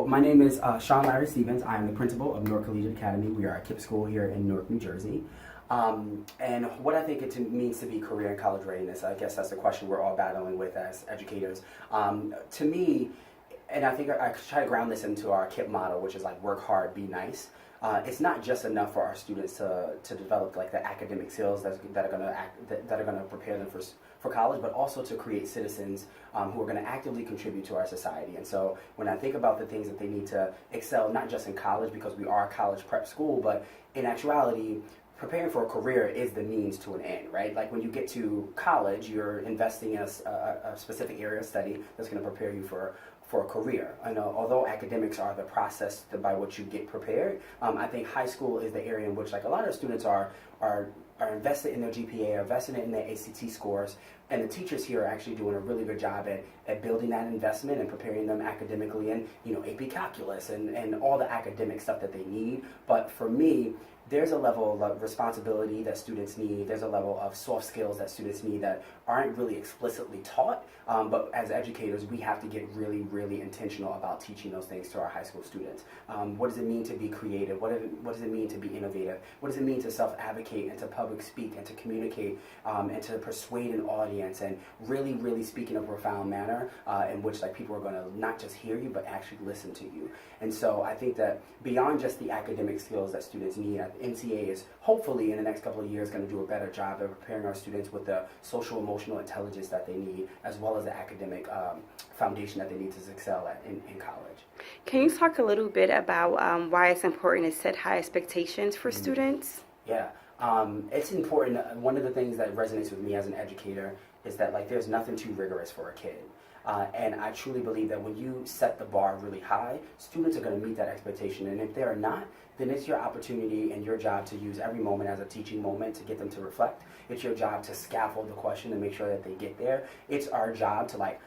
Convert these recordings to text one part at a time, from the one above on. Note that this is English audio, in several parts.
My name is Sean Larry Stevens. I am the principal of Newark Collegiate Academy. We are a KIPP school here in Newark, New Jersey. And what I think it means to be career and college readiness, I guess that's the question we're all battling with as educators. To me, and I think I try to ground this into our KIPP motto, which is like work hard, be nice. It's not just enough for our students to develop like the academic skills that are going to prepare them for college, but also to create citizens who are going to actively contribute to our society. And so when I think about the things that they need to excel, not just in college because we are a college prep school, but in actuality, preparing for a career is the means to an end, right? Like when you get to college, you're investing in a specific area of study that's going to prepare you for a career. I know, although academics are the process by which you get prepared, I think high school is the area in which like a lot of students are invested in their GPA, are invested in their ACT scores, and the teachers here are actually doing a really good job at building that investment and preparing them academically in, AP calculus and all the academic stuff that they need. But for me, there's a level of responsibility that students need. There's a level of soft skills that students need that aren't really explicitly taught. But as educators, we have to get really, really intentional about teaching those things to our high school students. What does it mean to be creative? What does it mean to be innovative? What does it mean to self-advocate and to public speak and to communicate and to persuade an audience and really, really speak in a profound manner in which like people are going to not just hear you but actually listen to you. And so I think that beyond just the academic skills that students need, NCA is hopefully in the next couple of years going to do a better job of preparing our students with the social emotional intelligence that they need, as well as the academic foundation that they need to excel at in college. Can you talk a little bit about why it's important to set high expectations for students? Yeah, it's important. One of the things that resonates with me as an educator is that like there's nothing too rigorous for a kid. And I truly believe that when you set the bar really high, students are going to meet that expectation. And if they're not, then it's your opportunity and your job to use every moment as a teaching moment to get them to reflect. It's your job to scaffold the question and make sure that they get there. It's our job to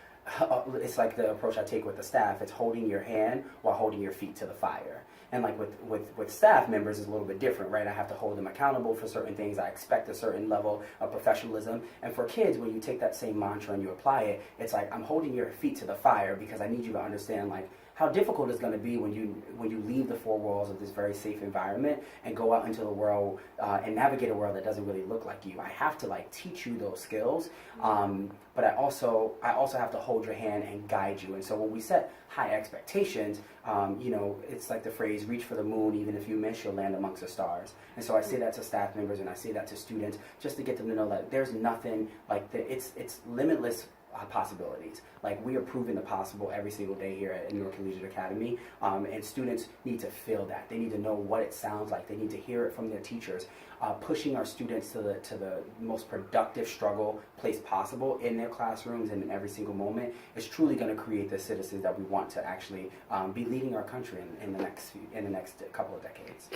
it's like the approach I take with the staff. It's holding your hand while holding your feet to the fire. And like with staff members, it's a little bit different, right? I have to hold them accountable for certain things. I expect a certain level of professionalism. And for kids, when you take that same mantra and you apply it, it's like I'm holding your feet to the fire because I need you to understand like how difficult it's going to be when you leave the four walls of this very safe environment and go out into the world and navigate a world that doesn't really look like you. I have to like teach you those skills, but I also have to hold your hand and guide you. And so when we set high expectations, it's like the phrase, reach for the moon, even if you miss, you'll land amongst the stars. And so I say that to staff members and I say that to students just to get them to know that there's nothing like it's limitless possibilities. Like we are proving the possible every single day here at Newark Collegiate Academy, and students need to feel that. They need to know what it sounds like. They need to hear it from their teachers. Pushing our students to the most productive struggle place possible in their classrooms and in every single moment is truly going to create the citizens that we want to actually be leading our country in the next couple of decades.